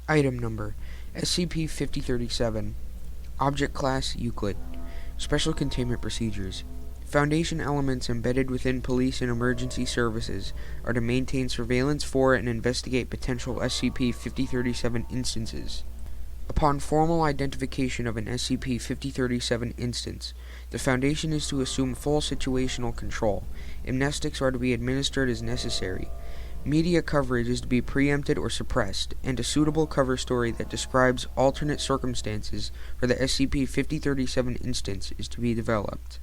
Item Number SCP-5037 Object Class Euclid Special Containment Procedures Foundation elements embedded within police and emergency services are to maintain surveillance for and investigate potential SCP-5037 instances. Upon formal identification of an SCP-5037 instance, the Foundation is to assume full situational control. Amnestics are to be administered as necessary. Media coverage is to be preempted or suppressed, and a suitable cover story that describes alternate circumstances for the SCP-5037 instance is to be developed.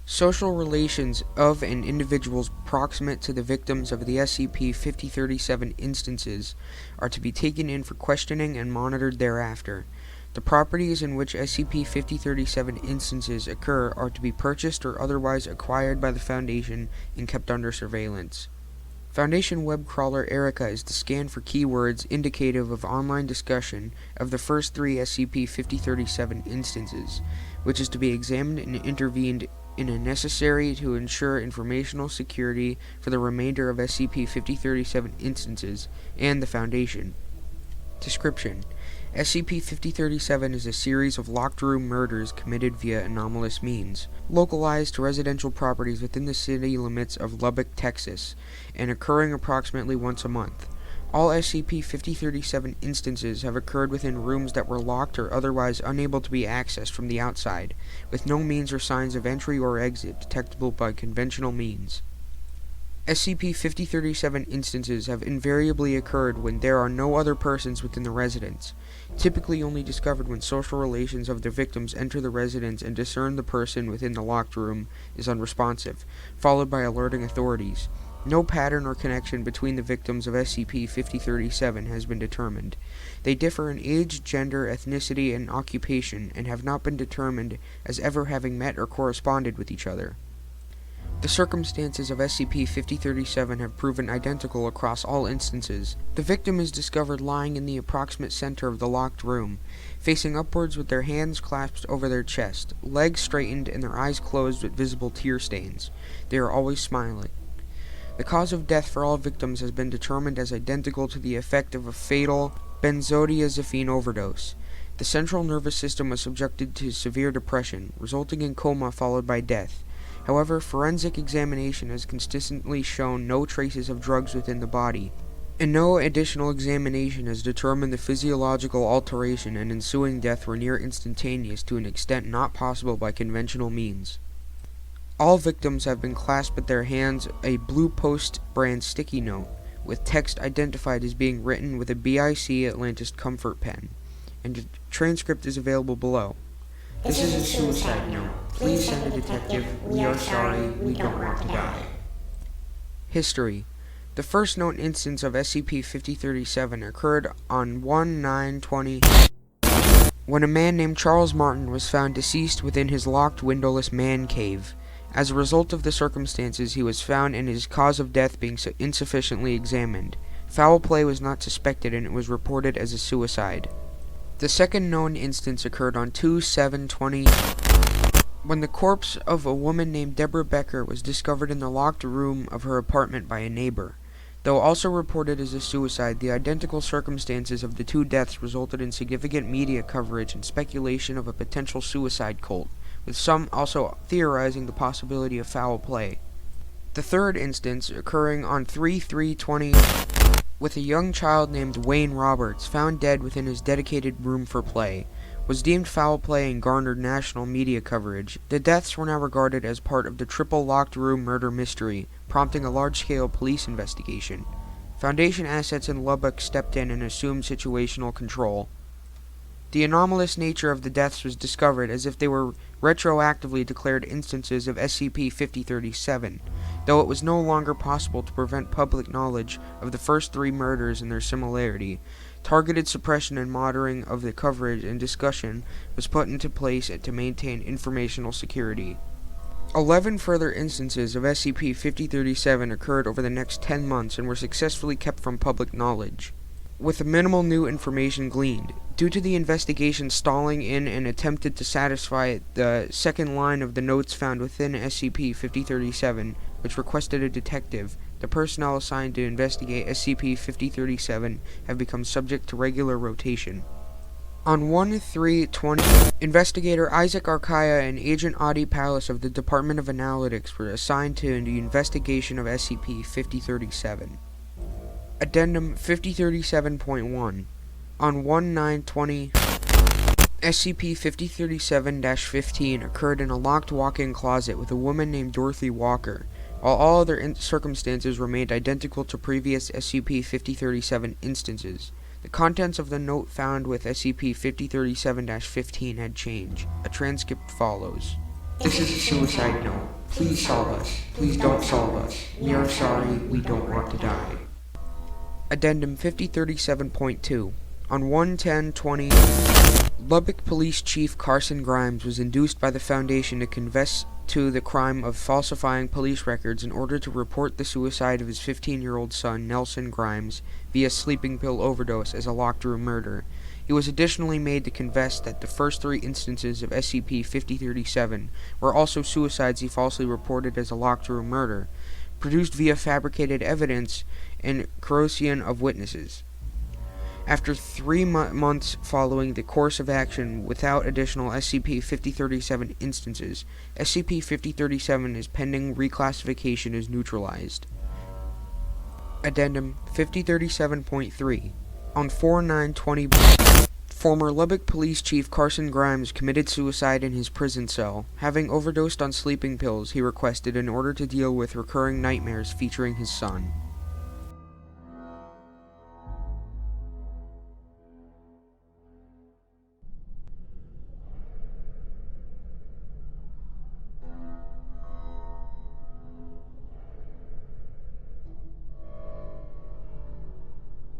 Social relations of and individuals proximate to the victims of the SCP-5037 instances are to be taken in for questioning and monitored thereafter. The properties in which SCP-5037 instances occur are to be purchased or otherwise acquired by the Foundation and kept under surveillance. Foundation web crawler Erica is to scan for keywords indicative of online discussion of the first 3 SCP-5037 instances, which is to be examined and intervened in as necessary to ensure informational security for the remainder of SCP-5037 instances and the Foundation. Description: SCP-5037 is a series of locked room murders committed via anomalous means, localized to residential properties within the city limits of Lubbock, Texas, and occurring approximately once a month. All SCP-5037 instances have occurred within rooms that were locked or otherwise unable to be accessed from the outside, with no means or signs of entry or exit detectable by conventional means. SCP-5037 instances have invariably occurred when there are no other persons within the residence, typically only discovered when social relations of the victims enter the residence and discern the person within the locked room is unresponsive, followed by alerting authorities. No pattern or connection between the victims of SCP-5037 has been determined. They differ in age, gender, ethnicity, and occupation, and have not been determined as ever having met or corresponded with each other. The circumstances of SCP-5037 have proven identical across all instances. The victim is discovered lying in the approximate center of the locked room, facing upwards with their hands clasped over their chest, legs straightened, and their eyes closed with visible tear stains. They are always smiling. The cause of death for all victims has been determined as identical to the effect of a fatal benzodiazepine overdose. The central nervous system was subjected to severe depression, resulting in coma followed by death. However, forensic examination has consistently shown no traces of drugs within the body, and no additional examination has determined the physiological alteration and ensuing death were near instantaneous to an extent not possible by conventional means. All victims have been clasped with their hands a Blue Post brand sticky note, with text identified as being written with a BIC Atlantis Comfort pen, and a transcript is available below. This is a suicide note. Please send a detective. We are sorry. We don't want to die. History: the first known instance of SCP-5037 occurred on 1/9/20 when a man named Charles Martin was found deceased within his locked windowless man cave. As a result of the circumstances, he was found and his cause of death being insufficiently examined. Foul play was not suspected and it was reported as a suicide. The second known instance occurred on 2/7/20 when the corpse of a woman named Deborah Becker was discovered in the locked room of her apartment by a neighbor. Though also reported as a suicide, the identical circumstances of the 2 deaths resulted in significant media coverage and speculation of a potential suicide cult, with some also theorizing the possibility of foul play. The third instance, occurring on 3/3/20, with a young child named Wayne Roberts found dead within his dedicated room for play, was deemed foul play and garnered national media coverage. The deaths were now regarded as part of the triple locked room murder mystery, prompting a large-scale police investigation. Foundation assets in Lubbock stepped in and assumed situational control. The anomalous nature of the deaths was discovered as if they were retroactively declared instances of SCP-5037, though it was no longer possible to prevent public knowledge of the first 3 murders and their similarity. Targeted suppression and monitoring of the coverage and discussion was put into place to maintain informational security. 11 further instances of SCP-5037 occurred over the next 10 months and were successfully kept from public knowledge, with minimal new information gleaned. Due to the investigation stalling in and attempted to satisfy the second line of the notes found within SCP-5037, which requested a detective, The personnel assigned to investigate SCP-5037 have become subject to regular rotation. On 1/3/20, Investigator Isaac Arkaya and Agent Adi Palace of the Department of Analytics were assigned to the investigation of SCP-5037. Addendum 5037.1. On 1/9/20, SCP-5037-15 occurred in a locked walk-in closet with a woman named Dorothy Walker, while all other circumstances remained identical to previous SCP-5037 instances. The contents of the note found with SCP-5037-15 had changed. A transcript follows. This is a suicide note. Please solve us. Please don't solve us. We are sorry. We don't want to die. Addendum 5037.2. On 1/10/20, Lubbock Police Chief Carson Grimes was induced by the Foundation to confess to the crime of falsifying police records in order to report the suicide of his 15-year-old son, Nelson Grimes, via sleeping pill overdose as a locked-room murder. He was additionally made to confess that the first 3 instances of SCP-5037 were also suicides he falsely reported as a locked-room murder, produced via fabricated evidence and coercion of witnesses. After 3 months following the course of action without additional SCP-5037 instances, SCP-5037 is pending reclassification as neutralized. Addendum 5037.3. On 4/9/20, former Lubbock Police Chief Carson Grimes committed suicide in his prison cell, having overdosed on sleeping pills he requested in order to deal with recurring nightmares featuring his son.